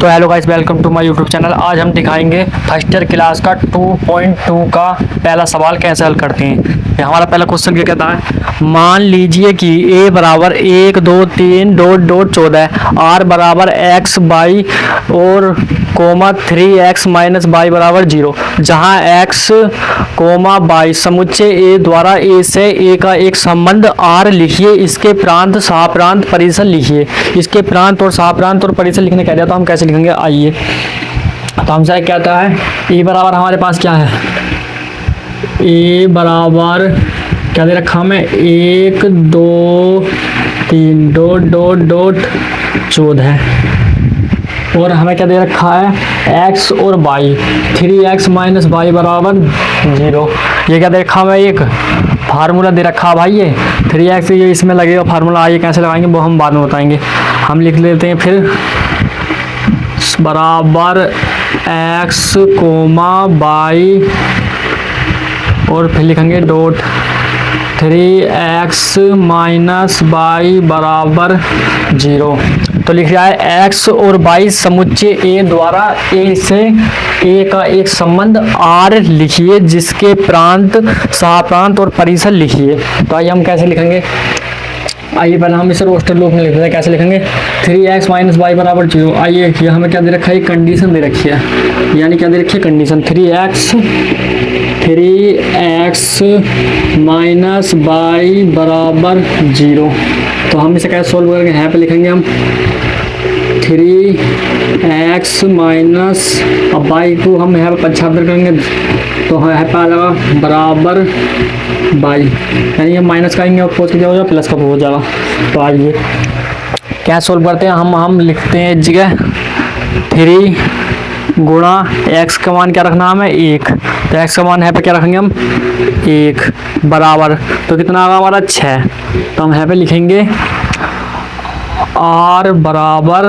तो hello guys, welcome to my YouTube channel. आज हम दिखाएंगे फर्स्ट ईयर क्लास का 2.2 का पहला सवाल कैसे हल करते हैं। ये हमारा पहला क्वेश्चन क्या कहता है, मान लीजिए कि a बराबर 1 2 3 डॉट डॉट 14, r बराबर x बाई और कोमा 3x माइनस बाई बराबर 0, जहाँ x कोमा बाई समुच्चय a द्वारा a से a का एक संबंध r लिखिए। इसके प्रांत सहाप्रांत परिसर लिखिए। इसके प्रांत और सहाप्रांत और परिसर लिखने कह दिया तो हम कैसे लिखेंगे, आइए। तो हमसे क्या आता है, a बराबर हमारे पास क्या है, a बराबर क्या दे रखा हमें, 1 2 3 डॉट डॉट डॉट 14 और हमें क्या दे रखा है, x और y 3x माइनस बाई बराबर 0। ये क्या दे रखा है, एक फार्मूला दे रखा है भाई, ये 3x ये इसमें लगेगा फार्मूला। आइए कैसे लगाएंगे वो हम बाद में बताएंगे। हम लिख लेते हैं फिर बराबर x कोमा बाई और फिर लिखेंगे डॉट 3x माइनस बाई बराबर 0। तो लिख रहा है x और y समुच्चय a द्वारा a से a का एक संबंध r लिखिए, जिसके प्रांत सहाप्रांत और परिसर लिखिए। तो आइए हम कैसे लिखेंगे, आइए पहले हम इसे रोस्टर लूप में लिखते हैं। कैसे लिखेंगे, 3x माइनस बाई बराबर 0। आइए ये हमें क्या दे रखा है, कंडीशन दे रखी है, यानी क्या दे रखी है कंडीशन, 3x माइनस बाई बराबर 0। तो हम इसे कैसे सोल्व करेंगे, यहाँ पे लिखेंगे हम 3x माइनस, अब बाई को हम यहाँ पर पच्छातर करेंगे तो यहाँ पे आ जाएगा बराबर बाई, यानी ये माइनस करेंगे और पोस्ट क्या हो जाएगा, प्लस का हो जाएगा। तो आइए क्या सोल्व करते हैं, हम लिखते हैं इस जगह 3 गुणा x का मान क्या रखना हमें 1, तो x का मान यहाँ पे क्या रखेंगे हम 1 बराबर, तो कितना आएगा हमारा 6। तो हम यहाँ पे लिखेंगे r बराबर,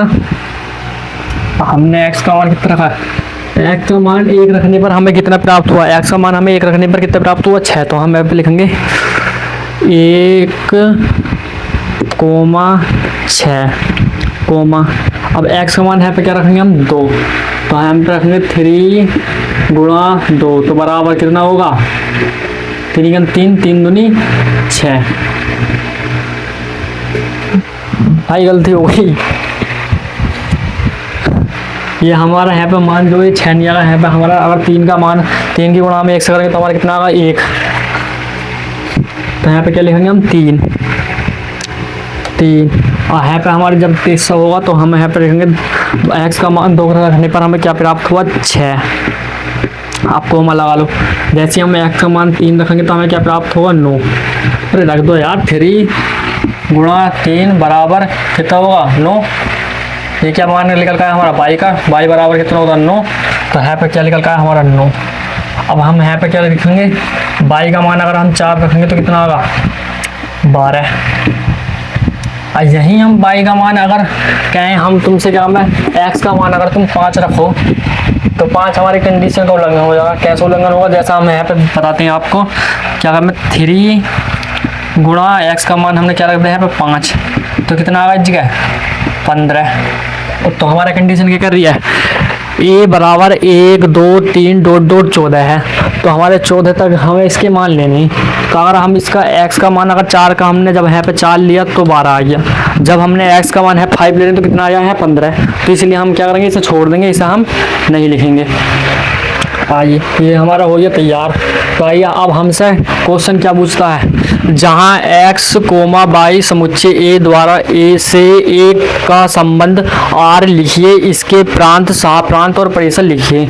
हमने x का मान कितना रखा है, x का मान 1 रखने पर हमें कितना प्राप्त हुआ, x का मान हमें 1 रखने पर कितना प्राप्त हुआ 6। तो हम यहाँ पे लिखेंगे 1 कोमा 6 कोमा, अब x का मान यहाँ पे क्या रखेंगे हम 2, तो हम पे रखेंगे 3 गुणा 2, तो बराबर कितना होगा 3 3 3 दूनी 6। भाई गलती हो गई, ये हमारा यहाँ पे मान जो है 6 नहीं आएगा, यहाँ पे हमारा अगर 3 का मान 3 की गुणा में 1 से करेंगे तो हमारा कितना आएगा 1। तो यहाँ पे क्या लिखेंगे हम 3 और यहाँ पे हमारे जब 300 होगा तो हम यहाँ पे लिखेंगे x का मान 2 रखने पर हमें क्या प्राप्त हुआ 6। आप कोमा लगा लो, जैसे हम x का मान 3 रखेंगे तो हमें क्या प्राप्त होगा 9। अरे रख दो यार, 3 गुणा 3 बराबर कितना होगा 9। ये क्या मान निकल का है हमारा y का, y बराबर कितना होगा 9। तो यहाँ पे क्या निकल का है हमारा 9। अब हम यहाँ पे क्या लिखेंगे, y का मान अगर हम 4 रखेंगे तो कितना होगा 12। और यहीं हम y का मान अगर कहें हम तुमसे क्या है, x का मान अगर तुम 5 रखो तो 5 हमारी कंडीशन का उल्लंघन हो जाएगा। कैसे उल्लंघन होगा, जैसा हम यहाँ पे बताते हैं आपको, क्या हमें 3 गुणा x का मान हमने क्या रख दिया यहाँ पे 5, तो कितना आ गया इस जगह 15। तो हमारा कंडीशन क्या कर रही है, a बराबर 1 2 3 डॉट डॉट 14 है, तो हमारे 14 तक हमें इसके मान लेने। तो अगर हम इसका x का मान अगर 4 का हमने जब यहाँ पे 4 लिया तो 12 आ गया, जब हमने x का मान है 5 ले रहे तो कितना आया है 15। तो इसलिए हम क्या करेंगे, इसे छोड़ देंगे, इसे हम नहीं लिखेंगे। आइए ये हमारा हो गया तैयार। तो आइए अब हमसे क्वेश्चन क्या पूछता है, जहाँ x कोमा बाई समुच्चय a द्वारा a से a का संबंध r लिखिए, इसके प्रांत सहाप्रांत और परिसर लिखिए।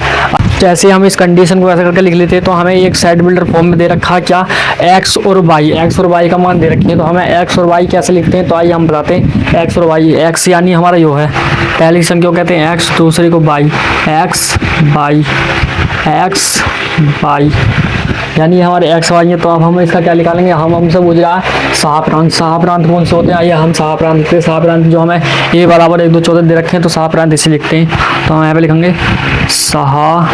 जैसे हम इस कंडीशन को ऐसा करके लिख लेते हैं तो हमें एक सेट बिल्डर फॉर्म में दे रखा क्या, x और y का मान दे रखी है। तो हमें x और y कैसे लिखते हैं, तो आइए हम बताते हैं। x और y, x यानी हमारा यो है, पहली संख्या को कहते हैं x, दूसरे को y, x y यानी हमारे x y है। तो अब हम इसका क्या निकालेंगे, हमसे पूछ रहा है सहाप्रांत कौन से होते हैं। आइए हम सहाप्रांत जो हमें a बराबर 1 2 14 दे रखे हैं तो सहाप्रांत इसे लिखते हैं। तो हम यहाँ पे लिखेंगे सहाप्रांत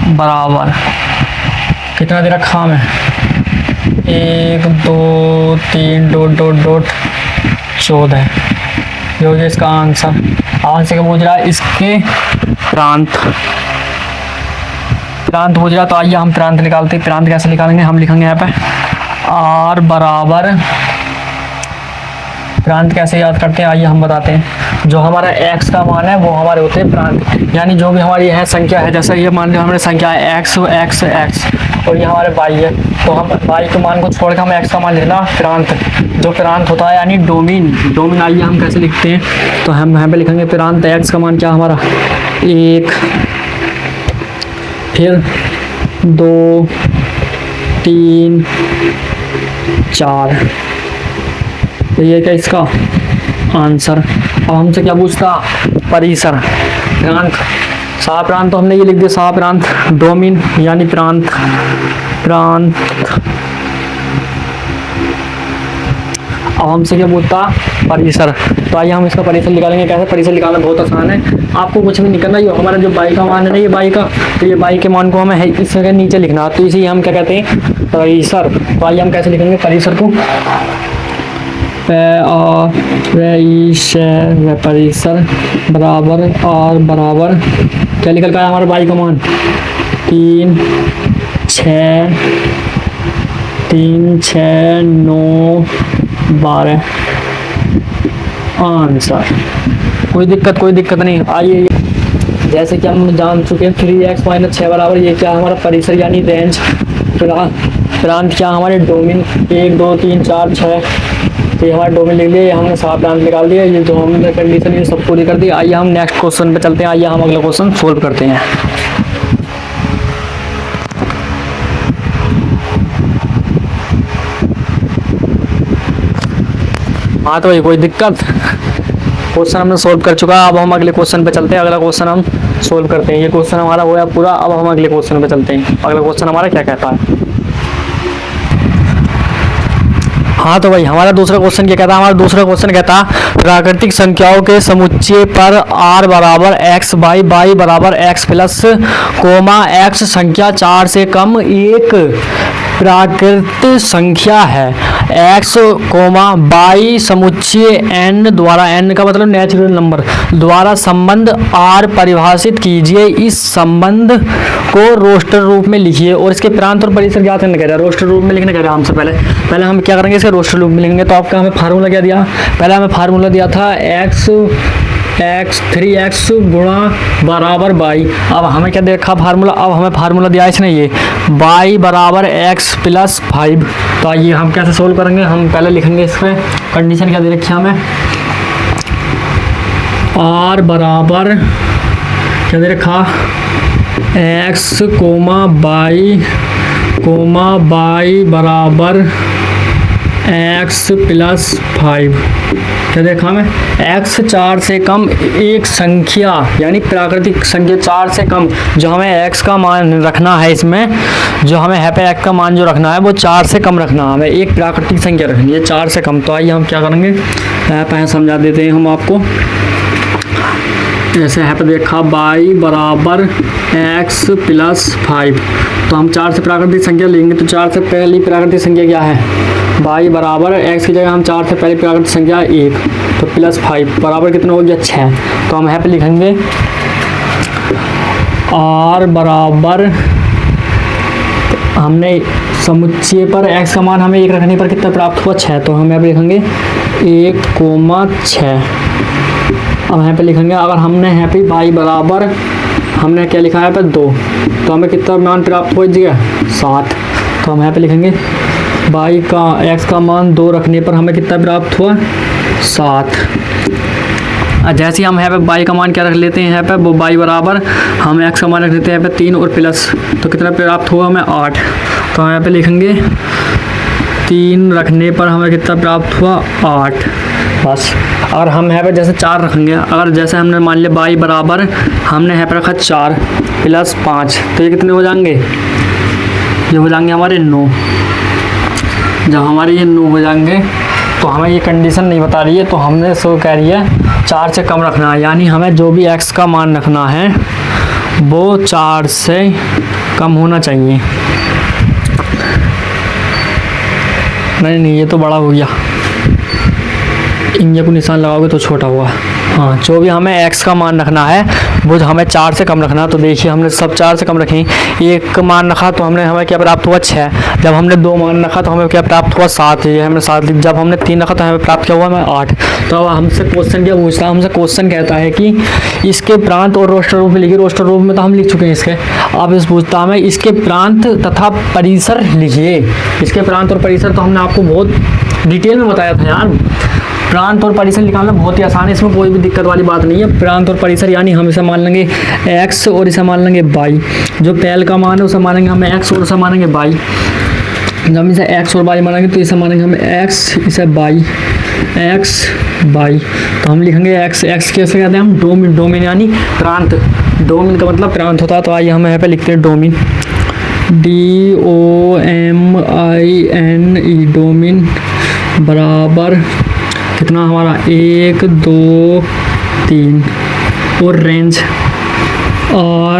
बराबर कितना दे रखा हमें, 1 2 3 डॉट डॉट डॉट 14। ये हो गया इसका आंसर। आंसर क्या पूछ रहा है, इसके प्रांत पूछ रहा। तो आइए हम प्रांत निकालते हैं। प्रांत कैसे निकालेंगे, हम लिखेंगे यहाँ पे आर बराबर, प्रांत कैसे याद करते हैं आइए हम बताते हैं। जो हमारा x का मान है वो हमारे होते हैं प्रांत, यानी जो भी हमारी यह संख्या है, जैसा ये मान लो हमारी संख्या है x और ये हमारे y है, तो हम y के मान को छोड़कर हम x का मान लेना प्रांत। जो प्रांत होता है यानी डोमेन आइए हम कैसे लिखते हैं, तो हम यहाँ पे लिखेंगे प्रांत x का मान क्या हमारा 1, फिर 2, 3, 4। तो ये क्या इसका आंसर। अब हमसे क्या पूछता, परिसर प्रांत। सा प्रांत तो हमने ये लिख दिया, सा प्रांत डोमेन यानी प्रांत। अब हमसे क्या पूछता, परिसर। तो आइए हम इसका परिसर निकालेंगे। कैसे परिसर निकालना, बहुत आसान है, आपको कुछ भी नहीं करना। ये हमारा जो बाई का मान है ना, ये बाई का, तो ये बाई के मान को हमें इसके नीचे लिखना, तो इसे हम क्या कहते हैं, परिसर। तो आइए हम कैसे लिखेंगे परिसर को, परिसर बराबर आर बराबर क्या निकल का है हमारा बाई का मान 3, 6, 9, 12 आंसर। कोई दिक्कत नहीं। आइए जैसे कि हम जान चुके हैं 3x - 6 बराबर ये क्या हमारा परिसर यानी रेंज। प्रांत क्या हमारे डोमेन 1, 2, 3, 4, 6, तो ये हमारा डोमेन लिख लिया, हमने 7 प्रांत निकाल दिया। ये जो हमने कंडीशन ये सब पूरी कर दी। आइए हम नेक्स्ट क्वेश्चन पे चलते हैं। आइए हम अगला क्वेश्चन सोल्व करते हैं। हाँ तो भाई कोई दिक्कत, क्वेश्चन हमने सोल्व कर चुका। अब हम अगले क्वेश्चन पे चलते हैं। अगला क्वेश्चन हम सोल्व करते हैं। ये क्वेश्चन हमारा हो गया पूरा। अब हम अगले क्वेश्चन पे चलते हैं। अगला क्वेश्चन हमारा क्या कहता है। हाँ तो भाई हमारा दूसरा क्वेश्चन क्या कहता है, हमारा दूसरा क्वेश्चन कहता है प्राकृतिक संख्याओं के समुच्चय पर r बराबर x बाई बराबर x प्लस कोमा x संख्या 4 से कम एक प्राकृतिक संख्या है। x कोमा बाई समुच्चय n द्वारा, n का मतलब नेचुरल नंबर द्वारा संबंध r परिभाषित कीजिए। इस संबंध को रोस्टर रूप में लिखिए और इसके प्रांत और परिसर ज्ञात करने कह रहा है। रोस्टर रूप में लिखने कह रहा है हमसे। पहले हम क्या करेंगे, इसके रोस्टर रूप में लिखेंगे। तो आपका हमें फार्मूला क्या दिया, पहले हमें फार्मूला दिया था x 3x गुणा बराबर बाई। अब हमें क्या देखा फार्मूला, अब हमें फार्मूला दिया इसने ये बाई बराबर x प्लस 5। तो आइए हम कैसे सोल्व करेंगे, हम पहले लिखेंगे इसमें कंडीशन क्या दे रखी है हमें, r बराबर क्या दे रखा x बाई बराबर x प्लस 5। क्या देखा हमें, x 4 से कम एक संख्या यानी प्राकृतिक संख्या 4 से कम, जो हमें x का मान रखना है, इसमें जो हमें है पे x का मान जो रखना है वो 4 से कम रखना है, हमें एक प्राकृतिक संख्या रखनी है 4 से कम। तो आइए हम क्या करेंगे, पहले समझा देते हैं हम आपको। जैसे यहाँ पे देखा बाई बराबर x प्लस 5, तो हम 4 से प्राकृतिक संख्या लेंगे। तो 4 से पहली प्राकृतिक संख्या क्या है, बाई बराबर x की जगह हम 4 से पहली प्राकृतिक संख्या 1, तो प्लस 5 बराबर कितना हो गया 6। तो हम यहाँ पे लिखेंगे r बराबर, हमने समुच्चय पर x का मान हमें 1 रखने पर कितना प्राप्त हुआ 6, तो हम यहाँ पे लिखेंगे 1,6। अब यहाँ पे लिखेंगे, अगर हमने यहाँ पे बाई बराबर हमने क्या लिखा है पे 2, तो हमें कितना मान प्राप्त हो जाएगा 7। तो हम यहाँ पे लिखेंगे बाई का x का मान 2 रखने पर हमें कितना प्राप्त हुआ 7। जैसे हम यहाँ पे बाई का मान क्या रख लेते हैं, यहाँ पे वो बाई बराबर हम x का मान रख लेते हैं यहाँ पे 3 और प्लस, तो कितना प्राप्त हुआ हमें 8। तो हम यहाँ पे लिखेंगे 3 रखने पर हमें कितना प्राप्त हुआ 8 बस। और हम यहाँ पे जैसे 4 रखेंगे, अगर जैसे हमने मान लिया बाई बराबर हमने यहाँ पे रखा 4 प्लस 5, तो ये कितने हो जाएंगे, ये हो जाएंगे हमारे 9। जब हमारे ये 9 हो जाएंगे तो हमें ये कंडीशन नहीं बता रही है, तो हमने सो कह रही है 4 से कम रखना है, यानी हमें जो भी x का मान रखना है वो 4 से कम होना चाहिए। नहीं ये तो बड़ा हो गया, इंजन को निशान लगाओगे तो छोटा होगा। हाँ, जो भी हमें x का मान रखना है वो हमें 4 से कम रखना। तो देखिए हमने सब 4 से कम रखे, एक मान रखा तो हमें क्या प्राप्त हुआ 6। जब हमने 2 मान रखा तो हमें क्या प्राप्त हुआ 7, ये हमने 7। जब हमने 3 रखा तो हमें प्राप्त क्या हुआ हमें 8। तो अब हमसे क्वेश्चन क्या पूछता है, हमसे क्वेश्चन कहता है कि इसके प्रांत और रोस्टर रूप में लिखिए। रोस्टर रूप में तो हम लिख चुके हैं इसके। अब इस पूछता हमें इसके प्रांत तथा परिसर लिखिए। इसके प्रांत और परिसर तो हमने आपको बहुत डिटेल में बताया था यार। प्रांत और परिसर निकालना बहुत ही आसान है, इसमें कोई भी दिक्कत वाली बात नहीं है। प्रांत और परिसर यानी हम इसे मान लेंगे x और इसे मान लेंगे y। जो पहल का मान है उसे मानेंगे हमें x और उसे मानेंगे y। जब हम इसे x और y मानेंगे तो इसे मानेंगे हमें x, इसे y, x y। तो हम लिखेंगे x। x कैसे कहते हैं हम, डोमिन। डोमिन यानी प्रांत, डोमिन का मतलब प्रांत होता है। तो आइए हम यहाँ पे लिखते हैं डोमिन, DOMINE, डोमिन बराबर कितना हमारा 1 2 3 और रेंज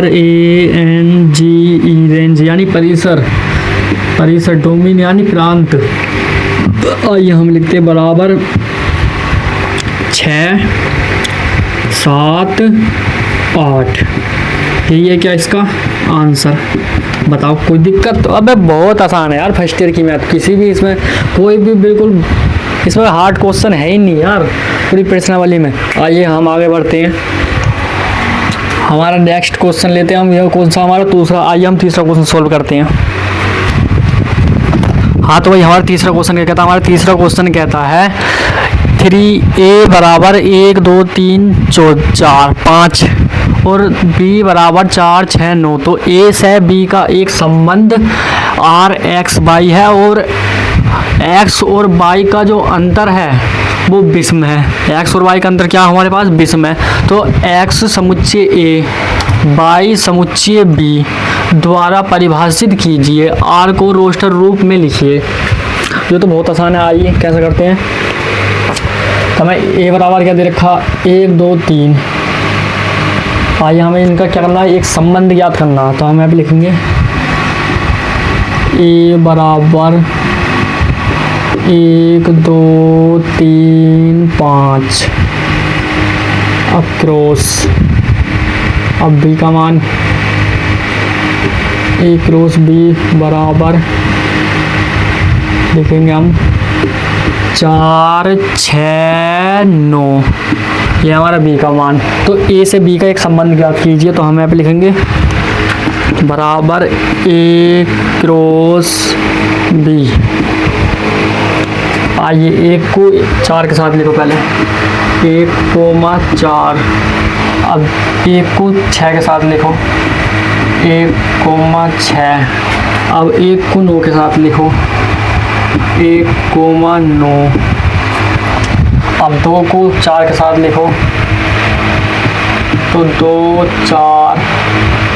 RANGE, रेंज यानी परिसर। परिसर डोमिन यानी प्रांत। आइए हम लिखते हैं बराबर 6 7 8। यही है क्या इसका आंसर। बताओ कोई दिक्कत? तो अबे बहुत आसान है यार फर्स्ट ईयर की मैथ। किसी भी इसमें कोई भी बिल्कुल इसमें हार्ड क्वेश्चन है ही नहीं यार पूरी प्रश्नावली में। आइए हम आगे बढ़ते हैं, हमारा नेक्स्ट क्वेश्चन लेते हैं हम। यह कौन सा हमारा दूसरा। आइए हम तीसरा क्वेश्चन सोल्व करते हैं। हाँ, तो वही हमारा तीसरा क्वेश्चन क्या कहता है। हमारा तीसरा क्वेश्चन कहता है 3a बराबर 1 2 3 4 5 और b बराबर 4 6 9। तो a से b का एक संबंध RXY है और x और y का जो अंतर है वो विषम है। x और y का अंतर क्या हमारे पास विषम है। तो x समुच्चय a y समुच्चय b द्वारा परिभाषित कीजिए। r को रोस्टर रूप में लिखिए। ये तो बहुत आसान है। आइए कैसे करते हैं। तो हमें a बराबर क्या दे रखा 1 2 3। आइए हमें इनका क्या करना है, एक संबंध ज्ञात करना। तो हम यहाँ पे लिखेंगे a बराबर 1 2 3 5 अक्रॉस। अब b का मान a क्रॉस b बराबर लिखेंगे हम 4 6 9। ये हमारा b का मान। तो a से b का एक संबंध ज्ञात कीजिए। तो हम यहाँ पे लिखेंगे बराबर a क्रॉस b। आइए 1 को 4 के साथ लिखो पहले 1,4। अब 1 को 6 के साथ लिखो 1,6। अब 1 को 9 के साथ लिखो 1,9। अब 2 को 4 के साथ लिखो तो 2 4,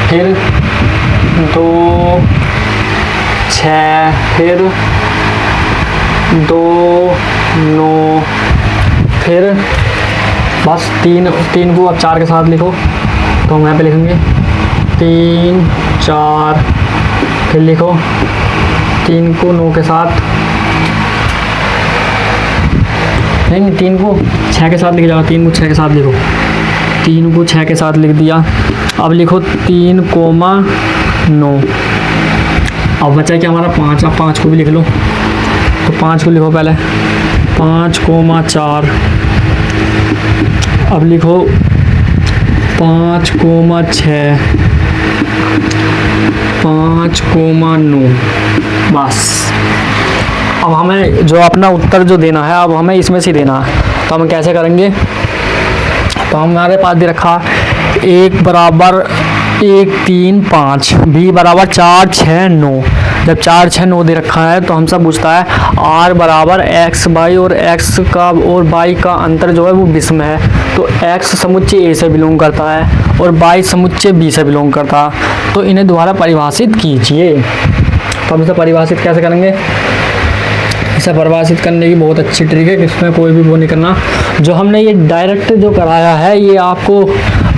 फिर 2 6, फिर 2 9, फिर बस 3 को अब 4 के साथ लिखो। तो हम यहाँ पे लिखेंगे 3 4, फिर लिखो 3 को 9 के साथ, नहीं 3 को 6 के साथ लिख जाओ। 3 को 6 के साथ लिखो, 3 को 6 के साथ लिख दिया। अब लिखो 3,9। अब बचा क्या हमारा 5। अब 5 को भी लिख लो। तो 5 को लिखो पहले 5,4। अब लिखो 5,6, 5,9। बस अब हमें जो अपना उत्तर जो देना है अब हमें इसमें से देना है। तो हम कैसे करेंगे। तो हमारे पास दे रखा 1 बराबर 1 3 5, b बराबर 4 6 9। जब 4 6 9 दे रखा है तो हमसे पूछता है r बराबर x y और x का और y का अंतर जो है वो विषम है। तो x समुच्चय a से बिलोंग करता है और y समुच्चय b से बिलोंग करता है। तो इन्हें दोबारा परिभाषित कीजिए। तो हम इसे परिभाषित कैसे करेंगे। इसे परिभाषित करने की बहुत अच्छी ट्रिक है, इसमें कोई भी वो नहीं करना। जो हमने ये डायरेक्ट जो कराया है ये आपको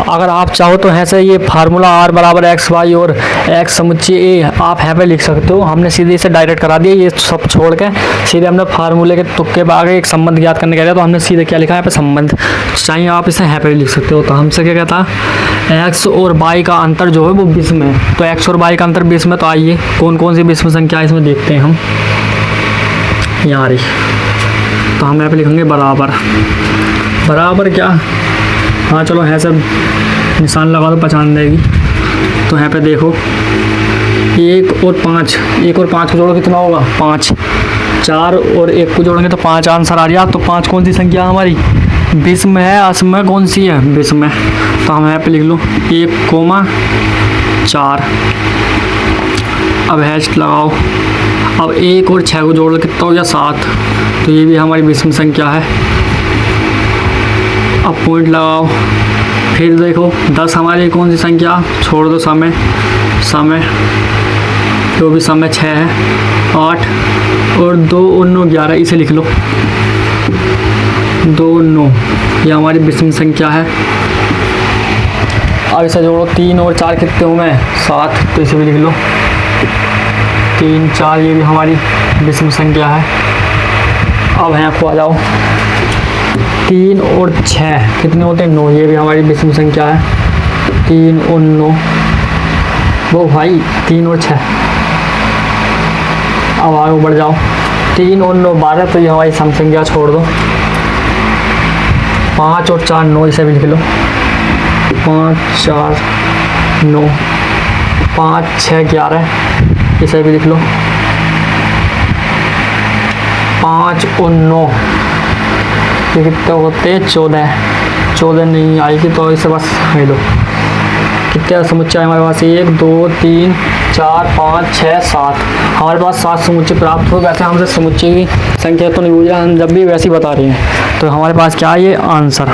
अगर आप चाहो तो ऐसे ये फार्मूला r बराबर एक्स वाई और x समुच्चय ए आप यहाँ पे लिख सकते हो। हमने सीधे इसे डायरेक्ट करा दिया, ये सब छोड़ के सीधे हमने फार्मूले के तुक्के पे आगे एक संबंध ज्ञात करने के लिए, तो हमने सीधे क्या लिखा है यहाँ पे संबंध। चाहिए आप इसे यहाँ पे भी लिख सकते हो। तो हमसे क्या कहता है x और y का अंतर जो है वो 20 में है। तो x और y का अंतर 20 में, तो आइए कौन कौन सी 20 में संख्या है इसमें देखते हैं हम। यहाँ रही, तो हम यहाँ पे लिखेंगे बराबर। बराबर क्या, हाँ चलो है सब निशान लगा दो, पहचान देगी। तो यहाँ पे देखो 1 और 5, 1 और 5 को जोड़ो कितना होगा 5, 4 और 1 को जोड़ेंगे तो 5 आंसर आ रहा। तो 5 कौन सी संख्या हमारी 20 में है, असम कौन सी है 20 में। तो हम यहाँ पे लिख लो 1,4। अब हैश लगाओ। अब 1 और 6 को जोड़ लो कितना हो गया 7, तो ये भी हमारी 20 में संख्या है। अब पॉइंट लगाओ। फिर देखो 10 हमारी कौन सी संख्या, छोड़ दो समय, समय जो भी समय 6 है, 8 और 2 और 9 11, इसे लिख लो 2 9, ये हमारी 20 में संख्या है। अब इसे जोड़ो 3 और 4 कितने होंगे 7, तो इसे भी लिख लो 3 4, ये भी हमारी 20 में संख्या है। अब यहाँ को आ जाओ 3 और 6 कितने होते हैं 9, ये भी हमारी 20 में संख्या है। 3 और 9, वो भाई 3 और 6। अब आगे बढ़ जाओ 3 और 9 12, तो ये हमारी सम संख्या छोड़ दो। 5 और 4 9, इसे भी लिख लो 5 4 9, 5 6 11, इसे भी लिख लो 5 और 9, ये कितने होते हैं 14, 14 नहीं आएगी तो इसे बस ले लो। कितने समुच्चय हमारे पास 1 2 3 4 5 6 7, हमारे पास 7 समुच्चय प्राप्त हो। वैसे हमसे समुच्चय की संख्या तो नहीं पूछ रहा, हम जब भी वैसे ही बता रहे हैं। तो हमारे पास क्या है ये आंसर,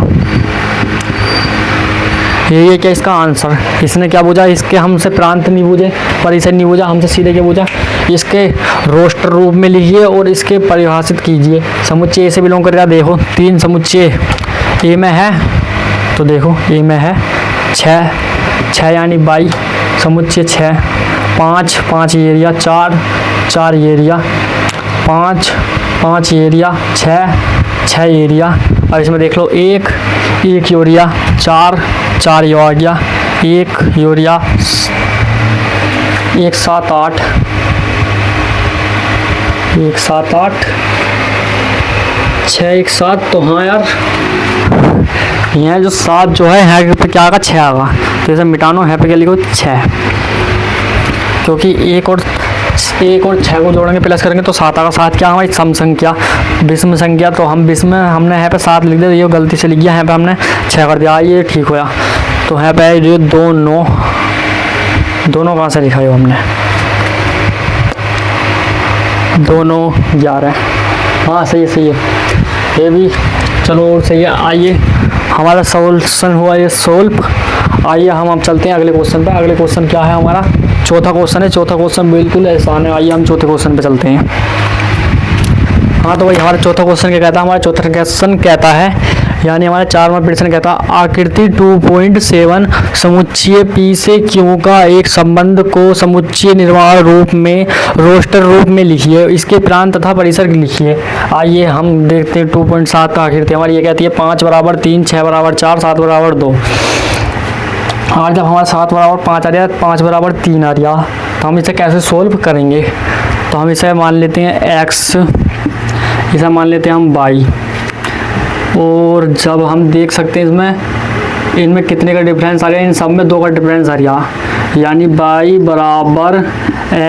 ये क्या इसका आंसर। इसने क्या पूछा, इसके हमसे प्रांत नहीं पूछे, परिसर नहीं पूछा, हमसे सीधे क्या पूछा, इसके रोस्टर रूप में लिखिए और इसके परिभाषित कीजिए। समुच्चय ए से बिलोंग करेगा। देखो 3 समुच्चय ए में है, तो देखो ए में है 6 6 यानी 22 समुच्चय 6, 5 5 एरिया, 4 4 एरिया, 5 5 एरिया, 6 6 एरिया। और इसमें देख लो 1 1 यूरिया, 4 4 यूरिया, 1 यूरिया, 1 7 8 1 7 8 6 1 7। तो हाँ यार, यहाँ जो 7 जो है पे क्या आगा 6 आगा, तो इसे मिटानो है पे क्या लिखो 6, क्योंकि 1 और 6 को जोड़ेंगे प्लस करेंगे तो 7 आगा। 7 क्या हमारी सम संख्या, विषम संख्या। तो हम विषम में हमने यहाँ पे 7 लिख दिया, ये गलती से लिख गया, यहाँ पे हमने 6 कर दिया, ये ठीक होया। तो यहाँ पे ये 2 9, दोनों कहाँ से लिखा है हमने 2 9 11, हाँ सही है सही है, ये भी चलो सही है। आइए हमारा सोल्यूशन हुआ ये सोल्व। आइए हम अब चलते हैं अगले क्वेश्चन पे। अगले क्वेश्चन क्या है हमारा, चौथा क्वेश्चन है। चौथा क्वेश्चन बिल्कुल आसान है। आइए हम चौथे क्वेश्चन पे चलते हैं। हाँ तो भाई हमारा चौथा क्वेश्चन क्या कहता है, हमारा चौथा क्वेश्चन कहता है, यानी हमारा 4वां प्रश्न कहता है, आकृति 2.7 समुच्चय P से Q का एक संबंध को समुच्चय निर्माण रूप में रोस्टर रूप में लिखिए, इसके प्रांत तथा परिसर लिखिए। आइए हम देखते हैं 2.7 का आकृति हमारी ये कहती है 5 बराबर 3, 6 बराबर 4, 7 बराबर 2। और जब हमारा 7 बराबर 5 आ रहा है, 5 बराबर 3 आ रहा, तो हम इसे कैसे सोल्व करेंगे। तो हम इसे मान लेते हैं x, इसे मान लेते हैं हम y, और जब हम देख सकते हैं इनमें कितने का डिफरेंस आ रहा है, इन सब में 2 का डिफरेंस आ रहा, यानी y बराबर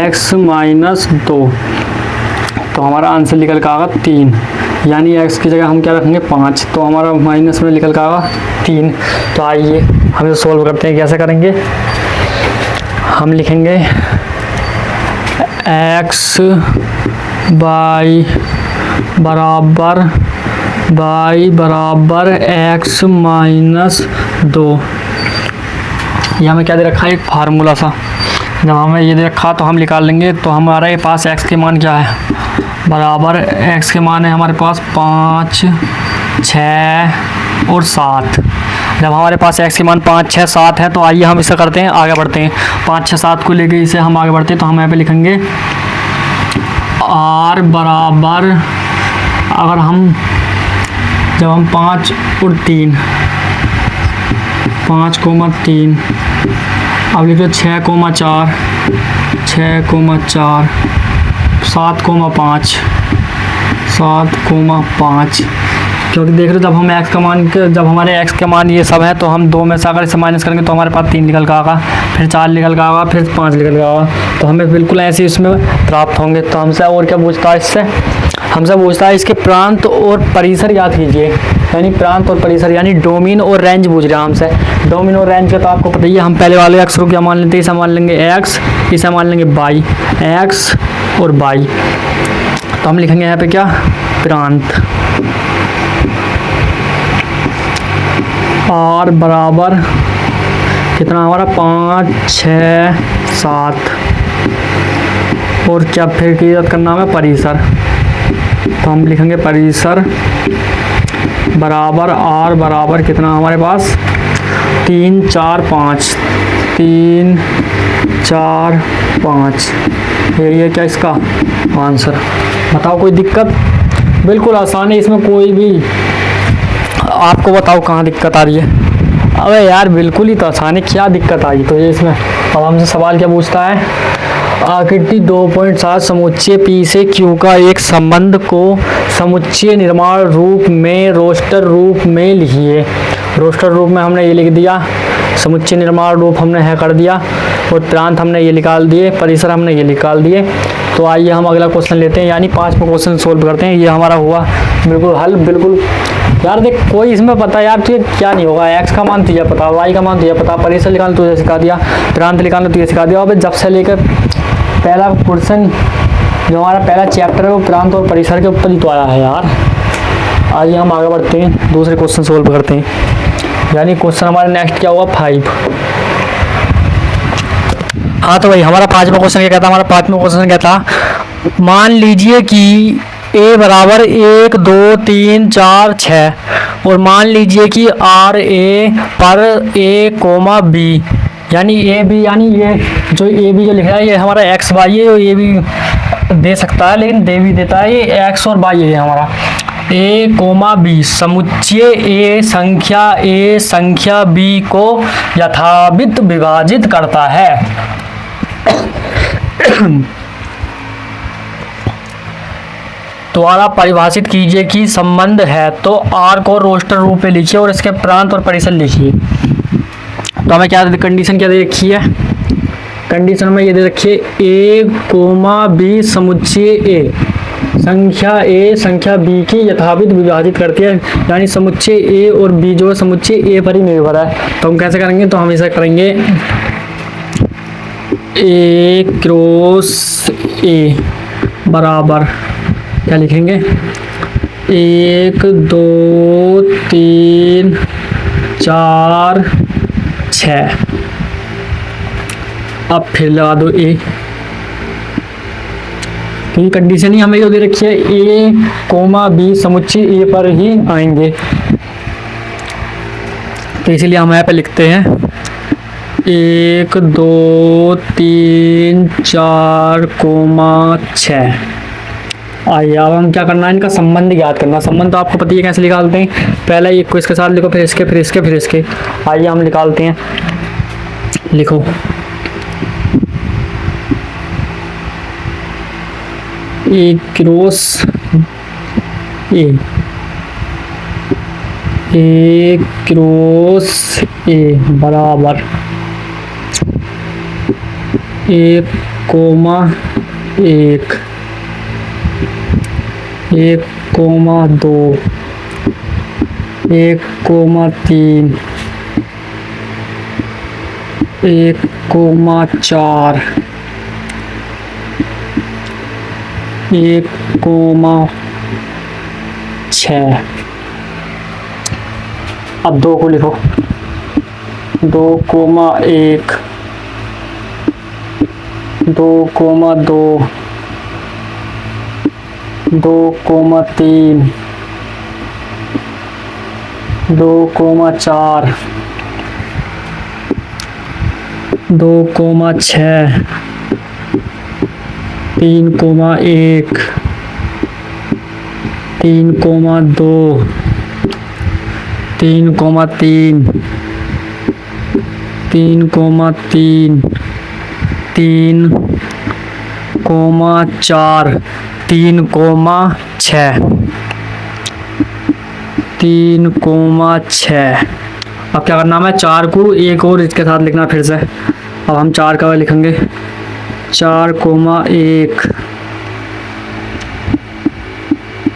x माइनस 2। तो हमारा आंसर निकल का आएगा 3, यानी x की जगह हम क्या रखेंगे 5, तो हमारा माइनस में निकल का आएगा 3। तो आइए हम इसे सोल्व करते हैं। कैसे करेंगे, हम लिखेंगे x बराबर x माइनस 2। ये हमें क्या दे रखा है, एक फार्मूला सा। जब हमें ये दे रखा तो हम निकाल लेंगे। तो हमारा ये पास x के मान क्या है, बराबर x के मान है हमारे पास 5 6 और 7। जब हमारे पास x के मान 5, 6, 7 है तो आइए हम इसे करते हैं, आगे बढ़ते हैं। 5, 6, 7 को लेके इसे हम आगे बढ़ते हैं, तो हम यहाँ पे लिखेंगे r बराबर, अगर हम जब हम 5 और 3, 5,3, अब लिखो 6,4, 6,4, 7,5, 7,5, क्योंकि देख रहे हो जब हम x का मान, जब हमारे x का मान ये सब है तो हम 2 में से अगर इसे माइनस करेंगे तो हमारे पास 3 निकल का आएगा, फिर 4 निकल का आएगा, फिर 5 निकल का आएगा, तो हमें बिल्कुल ऐसे इसमें प्राप्त होंगे। तो हमसे और क्या पूछता है, इससे हमसे पूछता है इसके प्रांत और परिसर याद कीजिए, यानी प्रांत और परिसर यानी डोमेन और रेंज पूछ रहा है हमसे। डोमेन और रेंज का तो आपको पता ही है, हम पहले वाले x को क्या मान लेते हैं, इसे मान लेंगे x, इसे मान लेंगे y, x और y, तो हम लिखेंगे यहाँ पे क्या, प्रांत। r बराबर कितना हमारा 5, 6, 7, और क्या फिर की याद करना है परिसर, तो हम लिखेंगे परिसर बराबर r बराबर कितना हमारे पास 3, 4, 5, 3, 4, 5, यही है क्या इसका आंसर। बताओ कोई दिक्कत, बिल्कुल आसान है, इसमें कोई भी, आपको बताओ कहाँ दिक्कत आ रही है। अबे यार बिल्कुल ही तो आसान है, क्या दिक्कत आई तो ये इसमें। अब हमसे सवाल क्या पूछता है, आकृति 2.7 समुच्चय P से Q का एक संबंध को समुच्चय निर्माण रूप में रोस्टर रूप में लिखिए। रोस्टर रूप में हमने ये लिख दिया, समुच्चय निर्माण रूप हमने है कर दिया, और प्रांत हमने ये निकाल दिए, परिसर हमने ये निकाल दिए। तो आइए हम अगला क्वेश्चन लेते हैं, यानी 5वां क्वेश्चन सोल्व करते हैं। ये हमारा हुआ बिल्कुल हल, बिल्कुल यार देख कोई इसमें पता यार तुझे क्या नहीं होगा, x का मान तुझे पता, y का मान तुझे पता, परिसर निकालना तुझे सिखा दिया, प्रांत निकालना तुझे सिखा दिया। और जब से लेकर पहला क्वेश्चन जो हमारा पहला चैप्टर है वो प्रांत और परिसर के ऊपर ही तो आया है यार। आइए हम आगे बढ़ते हैं, दूसरे क्वेश्चन सोल्व करते हैं, यानी क्वेश्चन हमारा नेक्स्ट क्या हुआ 5। हाँ तो भाई हमारा 5वां क्वेश्चन क्या कहता है, हमारा 5वां क्वेश्चन क्या था, मान लीजिए कि a बराबर 1, 2, 3, 4, 6, और मान लीजिए कि r a पर a, b, यानी ए बी, यानी ये जो ए बी जो लिख रहा है ये हमारा एक्स वाई है, ये भी दे सकता है लेकिन दे भी देता है, ये एक्स और वाई है हमारा ए कोमा बी। समुच्चय ए संख्या बी को यथाविध विभाजित करता है। द्वारा परिभाषित कीजिए कि संबंध है, तो आर को रोस्टर रूप में लिखिए और इसके प्रांत और परिसर लिखिए। तो हमें क्या कंडीशन क्या दे रखी है, कंडीशन में ये दे रखी है ए कोमा बी समुच्चय ए संख्या बी की यथाविध विभाजित करती है, यानी समुच्चय ए और बी जो है समुच्चय ए पर ही निर्भर है। तो हम कैसे करेंगे, तो हम ऐसा करेंगे ए क्रॉस ए बराबर क्या लिखेंगे 1, 2, 3, 4, 6। अब फिर लगा दो ए, क्योंकि कंडीशन ही हमें ये दे रखी है ए कोमा बी समुच्चय ए पर ही आएंगे, तो इसीलिए हम यहाँ पे लिखते हैं 1, 2, 3, 4, 6। आइए अब हम क्या करना है, इनका संबंध याद करना। संबंध तो आपको पता है कैसे निकालते हैं, पहले एक को इसके साथ लिखो, फिर इसके, फिर इसके, फिर इसके। आइए हम निकालते हैं, लिखो ए क्रॉस ए क्रॉस ए बराबर 1, 1, 1, 2, 1, 3, 1, 4, 1, 6। अब 2 को लिखो 2, 1, 2, 2, 2, 3, 2,4, 2,6, 3,1, 3,2, 3,3, 3,3, 3,4, 3,6, 3,6। अब क्या करना है, 4 को एक और इसके साथ लिखना फिर से। अब हम 4 का लिखेंगे 4,1,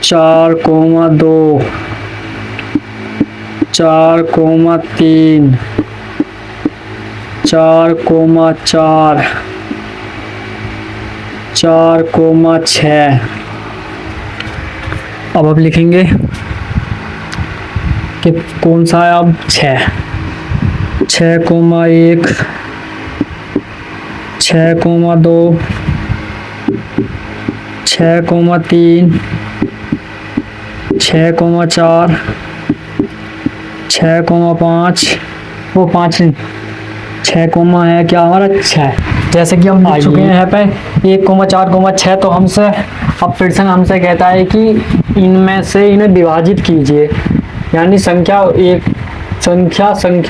4,2, 4,3, 4,4, 4,6। अब लिखेंगे कि कौन सा है। अब 6, 6,1, 6,2, 6,3, 6,4, 6,5, वो 5 नहीं, 6 कोमा है क्या हमारा 6। जैसे कि हम लिख चुके हैं यहाँ पे 1,4,6। तो हमसे अब फिर से हमसे कहता है कि इनमें से इन्हें विभाजित कीजिए, यानी संख्या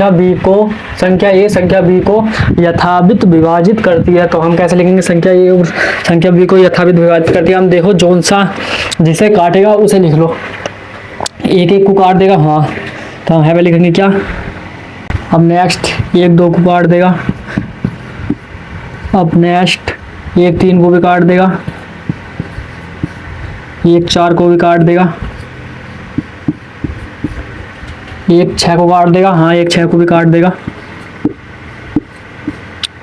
बी को, संख्या ए संख्या बी को यथावित विभाजित करती है। तो हम कैसे लिखेंगे, संख्या ए और संख्या बी को यथावित विभाजित करती है। हम देखो जोन सा जिसे काटेगा उसे लिख लो, एक एक को काट देगा, हाँ। तो हम यहाँ पे लिखेंगे क्या, अब नेक्स्ट 1 2 को काट देगा, अब नेक्स्ट 1 3 को भी काट देगा, 1 4 को भी काट देगा, 1 6 को काट देगा, हाँ 1 6 को भी काट देगा।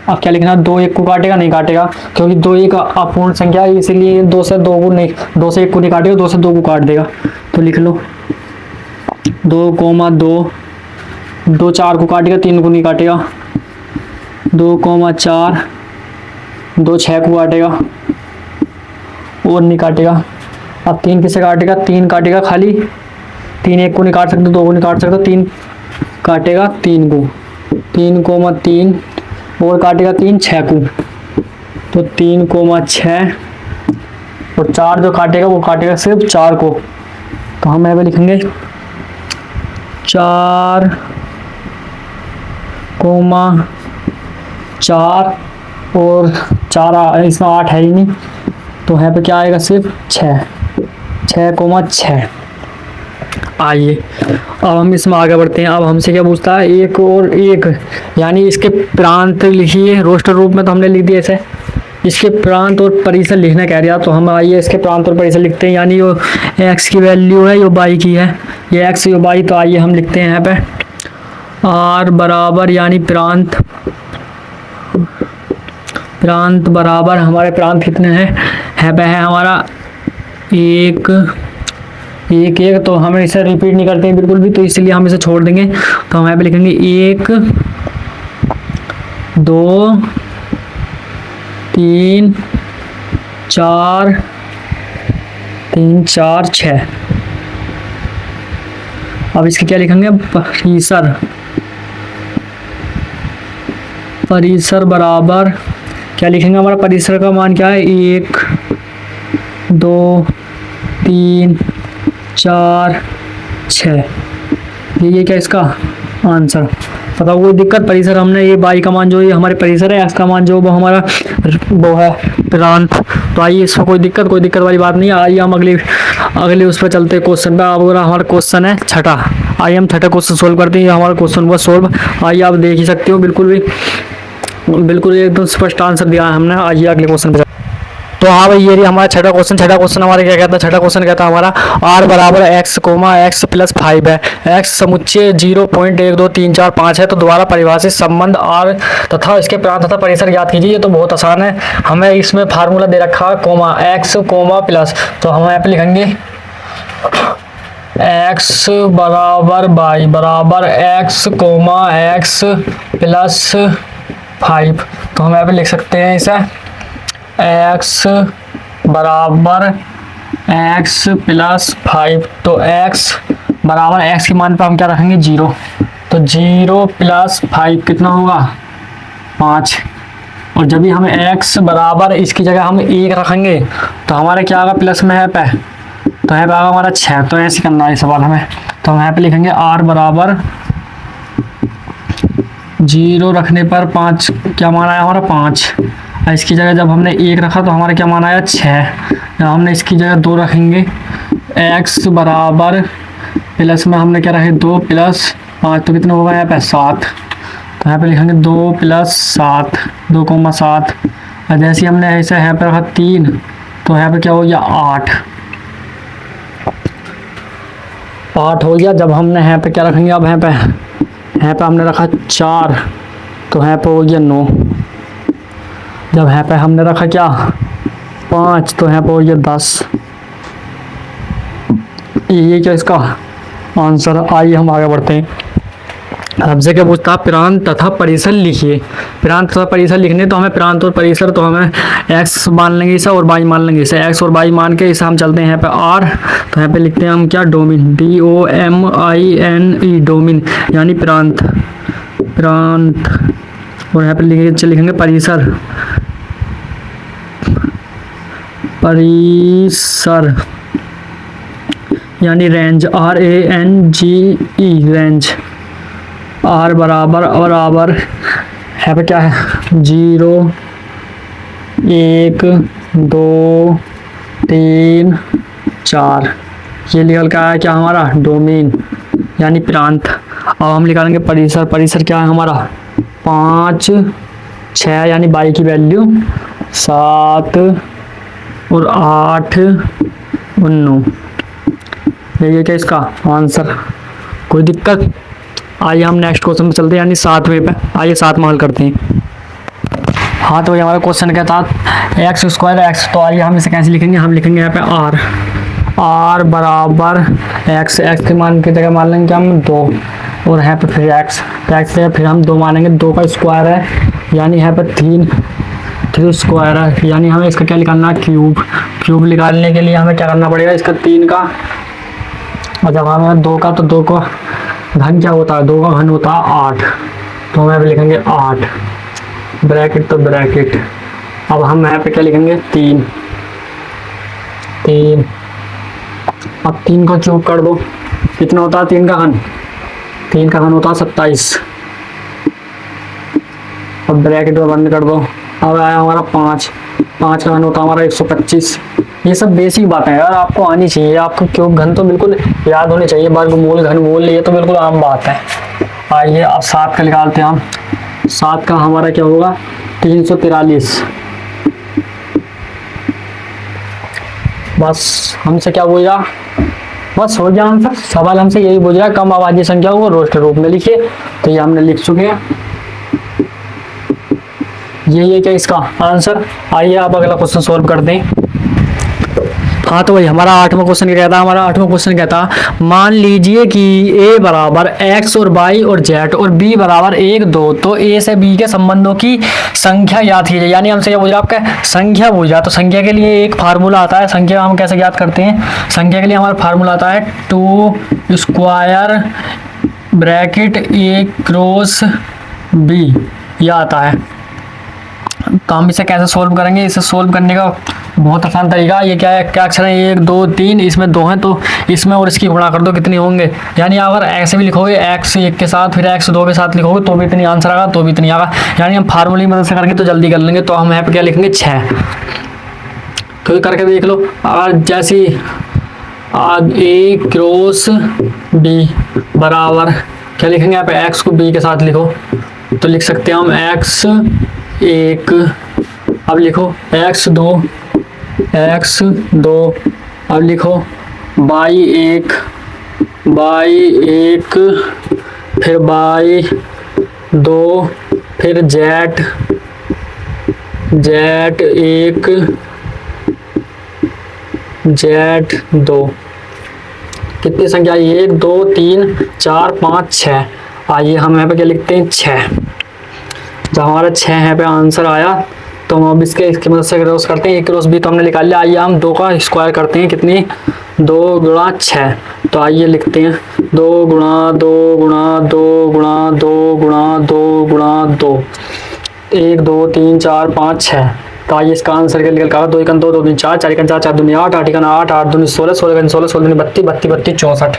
अब क्या लिखना, 2 1 को काटेगा, नहीं काटेगा क्योंकि 2 एक अपूर्ण संख्या है, इसीलिए 2 से 2 को नहीं, 2 से 1 को नहीं काटेगा, 2 से 2 को काट देगा। तो लिख लो 2,2, 2 4 को काटेगा, 3 को नहीं काटेगा, 2,4, 2 6 को काटेगा और नहीं काटेगा। अब 3 किसे काटेगा, 3 काटेगा खाली, 3 1 को नहीं काट सकते, 2 को नहीं काट सकते, 3 काटेगा 3 को, 3,3 और काटेगा 3 6 को, तो 3,6 और 4 जो काटेगा वो काटेगा सिर्फ 4 को। तो हम यहाँ पे लिखेंगे 4,4 और 4 इसमें 8 है ही नहीं, तो यहाँ पे क्या आएगा, सिर्फ 6,6। आइए अब हम इसमें आगे बढ़ते हैं। अब हमसे क्या पूछता है, 1 और 1, यानी इसके प्रांत लिखिए। रोस्टर रूप में तो हमने लिख दिया ऐसे, इसके प्रांत और परिसर लिखना कह रहा। तो हम आइए इसके प्रांत और परिसर लिखते हैं, यानी यो x की वैल्यू है, यो y की है, ये x यो y। तो आइए हम लिखते हैं यहाँ पे r बराबर, यानी प्रांत बराबर, हमारे प्रांत कितने हैं, यहाँ पे है हमारा 1 1। तो हमें इसे रिपीट नहीं करते हैं बिल्कुल भी, तो इसलिए हम इसे छोड़ देंगे। तो हम यहाँ पे लिखेंगे 1 2 3 4 3 4 6। अब इसके क्या लिखेंगे, परिसर बराबर, क्या लिखेंगे, हमारा परिसर का मान क्या है, 1 2 3 4 6। ये क्या इसका आंसर, बताओ कोई दिक्कत। परिसर हमने ये y का मान जो ये हमारे परिसर है, x का मान जो वो हमारा वो है प्रांत। तो आइए इसमें कोई दिक्कत वाली बात नहीं है। आइए हम अगले उस पर चलते हैं क्वेश्चन पे। अब हमारा क्वेश्चन है छठा, आइए हम छठा क्वेश्चन सोल्व करते हैं। ये हमारा क्वेश्चन हुआ सोल्व। आइए आप देख ही सकते हो, बिल्कुल एकदम स्पष्ट आंसर दिया है हमने। आइए अगले क्वेश्चन पे। तो हाँ भाई, ये हमारा छठा क्वेश्चन हमारा क्या कहता है, छठा क्वेश्चन कहता है हमारा r बराबर x, x प्लस 5 है, x समुच्चय 0.12345 है। तो द्वारा परिभाषित संबंध r तथा इसके प्रांत तथा परिसर ज्ञात कीजिए। ये तो बहुत आसान है, हमें इसमें फार्मूला दे रखा है x, प्लस। तो हम यहाँ पे लिखेंगे x बराबर y बराबर x, x प्लस 5। तो हम यहाँ पे लिख सकते हैं इसे x बराबर x प्लस 5। तो x बराबर x के मान पर हम क्या रखेंगे 0। तो 0 + 5 कितना होगा 5। और जब भी हमें x बराबर इसकी जगह हम 1 रखेंगे तो हमारे क्या होगा प्लस में है पे, तो यहाँ पे आएगा हमारा 6। तो ऐसे करना है सवाल हमें। तो हम यहाँ पे लिखेंगे r बराबर 0 रखने पर 5 क्या मान आया हमारा 5। इसकी जगह जब हमने 1 रखा तो हमारा क्या मान आया 6। जब हमने इसकी जगह 2 रखेंगे, x बराबर प्लस में हमने क्या रखे 2 + 5 तो कितना होगा यहाँ पे 7। तो यहाँ पे लिखेंगे 2 + 7 2,7। और जैसे हमने ऐसे यहाँ पे रखा 3 तो यहाँ पे क्या हो गया 8 हो गया। जब हमने यहाँ पे क्या रखेंगे, अब यहाँ पे हमने रखा 4 तो यहाँ पे हो गया 9। जब यहाँ पे हमने रखा क्या 5 तो यहाँ पे हो गया 10। ये क्या इसका आंसर। आइए हम आगे बढ़ते हैं। हमसे क्या पूछता है, प्रांत तथा परिसर लिखिए। प्रांत तथा परिसर लिखने तो हमें प्रांत और परिसर तो हमें x मान लेंगे इसे और y मान लेंगे इसे। x और y मान के इसे हम चलते हैं यहाँ पे r। तो यहाँ पे लिखते हैं हम क्या डोमिन DOMINE डोमिन यानी प्रांत। और यहाँ पे लिखेंगे परिसर यानी रेंज RANGE रेंज। r बराबर यहाँ पे क्या है 0 1 2 3 4। ये निकल के आया क्या हमारा डोमेन यानी प्रांत। अब हम निकालेंगे परिसर। परिसर क्या है हमारा 5 6 यानी y की वैल्यू 7 और 8 और 9। ये क्या इसका आंसर। कोई दिक्कत। आइए हम नेक्स्ट क्वेश्चन पे चलते हैं यानी 7वें पे। आइए 7 हल करते हैं। हाँ तो ये हमारा क्वेश्चन क्या था x² x। तो आइए हम इसे कैसे लिखेंगे, हम लिखेंगे यहाँ पे r बराबर x के मान की जगह मान लेंगे हम 2 और यहाँ पे फिर x। तो x से फिर हम 2 मानेंगे, 2 का स्क्वायर है यानी यहाँ पे 3 स्क्वायर है यानी हमें इसका क्या निकालना है क्यूब निकालने के लिए हमें क्या करना पड़ेगा इसका 3 का। और जब हमें 2 का तो 2 का घन क्या होता है 2 का घन होता है 8। तो हम यहाँ पे लिखेंगे 8 ब्रैकेट तो ब्रैकेट। अब हम यहाँ पे क्या लिखेंगे 3। अब 3 को क्यूब कर दो कितना होता है 3 का घन। 3 का घन होता है 27। अब ब्रैकेट में बंद कर दो। अब आया हमारा 5 का घन होता है हमारा 125। ये सब बेसिक बातें यार आपको आनी चाहिए। आपको क्यूब घन तो बिल्कुल याद होने चाहिए, वर्गमूल घनमूल ये तो बिल्कुल आम बात है। आइए अब 7 का निकालते हैं हम। 7 का हमारा क्या होगा 343। बस हमसे क्या पूछ रहा, बस हो गया आंसर। सवाल हमसे यही पूछ रहा है कम आबादी संख्या को रोस्ट रूप में लिखिए। तो ये हमने लिख चुके हैं। ये क्या इसका आंसर। आइए आप अगला क्वेश्चन सॉल्व कर दें। हाँ तो भाई हमारा 8वां क्वेश्चन क्या था, हमारा 8वां क्वेश्चन क्या था, मान लीजिए कि a बराबर x और y और z और b बराबर 1 2। तो a से b के संबंधों की संख्या ज्ञात कीजिए। यानी हमसे क्या पूछ रहा है आपका संख्या पूछ रहा। तो संख्या के लिए एक फार्मूला आता है। संख्या हम कैसे ज्ञात करते हैं, संख्या के लिए हमारा फार्मूला आता है 2 square bracket a cross b यह आता है। तो हम इसे कैसे सोल्व करेंगे, इसे सोल्व करने का बहुत आसान तरीका। ये क्या है, क्या अक्षर है 1 2 3, इसमें 2 हैं तो इसमें और इसकी गुणा कर दो कितने होंगे। यानी अगर ऐसे भी लिखोगे x 1 के साथ फिर x 2 के साथ लिखोगे तो भी इतनी आंसर आएगा, तो भी इतनी आएगा। यानी हम फार्मूले की मदद से करके तो जल्दी कर लेंगे। तो हम यहाँ पे क्या लिखेंगे 6। तो करके देख लो। अगर जैसे a क्रॉस b बराबर क्या लिखेंगे यहाँ पे x को b के साथ लिखो तो लिख सकते हैं हम x 1। अब लिखो x 2 अब लिखो y 1 फिर y 2 फिर z 1 z 2। कितनी संख्या 1 2 3 4 5 6। आइए हम यहाँ पे क्या लिखते हैं 6। जब हमारा 6 यहाँ पे आंसर आया तो हम अब इसकी मदद से क्रॉस करते हैं। ए क्रॉस बी तो हमने निकाल लिया। आइए हम 2 का स्क्वायर करते हैं। कितनी? 2 गुणा 6। तो आइए लिखते हैं 2 गुणा 2 गुणा 2 गुणा 2 गुणा 2 गुणा 2, 1 2 3 4 5 6। तो आइए इसका आंसर क्या निकल कर 2 1 2 2 3 4 4 1 4 4 2 8 8 1 8 8 2 16 16 1 16 16 32 32 32 64।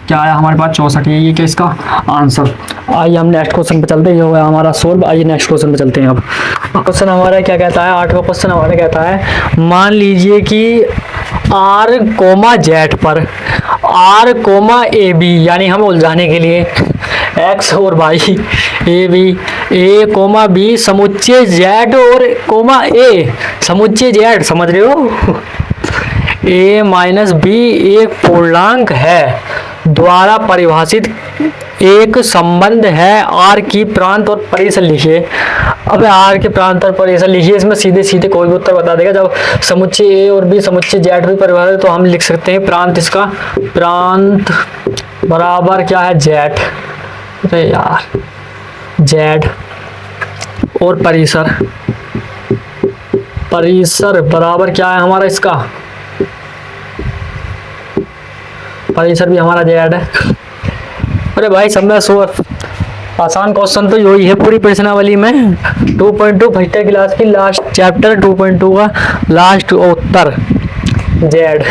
क्या आया हमारे पास? 64। ये क्या इसका आंसर। आइए हम नेक्स्ट क्वेश्चन पे चलते हैं। ये हो गया हमारा सोल्व। आइए नेक्स्ट क्वेश्चन पे चलते हैं। अब क्वेश्चन हमारा क्या कहता है? 8वां क्वेश्चन हमारा कहता है मान लीजिए कि आर कोमा जेड पर आर कोमा ए बी, यानी हम उलझाने के लिए एक्स और Y, A B, A comma B समुच्चय जेड और कोमा ए समुच्चय जेड, समझ रहे हो, ए माइनस बी एक पूर्णांक है द्वारा परिभाषित एक संबंध है। आर की प्रांत और परिसर लिखिए। अब आर के प्रांत और परिसर लिखिए। इसमें सीधे सीधे कोई भी उत्तर बता देगा। जब समुच्चय ए और बी समुच्चय जेड भी परिभाषित, तो हम लिख सकते हैं प्रांत, इसका प्रांत बराबर क्या है? जेड। अरे यार, जेड और परिसर, परिसर बराबर क्या है हमारा? इसका परिसर भी हमारा जेड है। अरे भाई सब में आसान क्वेश्चन तो यही है पूरी प्रश्नावली में। 2.2 फर्स्ट क्लास की लास्ट चैप्टर 2.2 का लास्ट उत्तर जेड।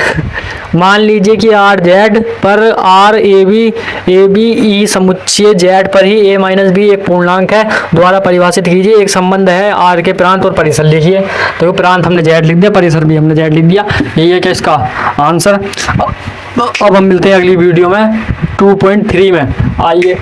मान लीजिए कि आर जेड पर आर ए बी ई समुच्चय जेड पर ही ए माइनस बी एक पूर्णांक है द्वारा परिभाषित कीजिए एक संबंध है। आर के प्रांत और परिसर लिखिए। तो प्रांत हमने जेड लिख दिया, परिसर भी हमने जेड लिख दिया। यही है क्या इसका आंसर। अब हम मिलते हैं अगली वीडियो में 2.3 में। आइए।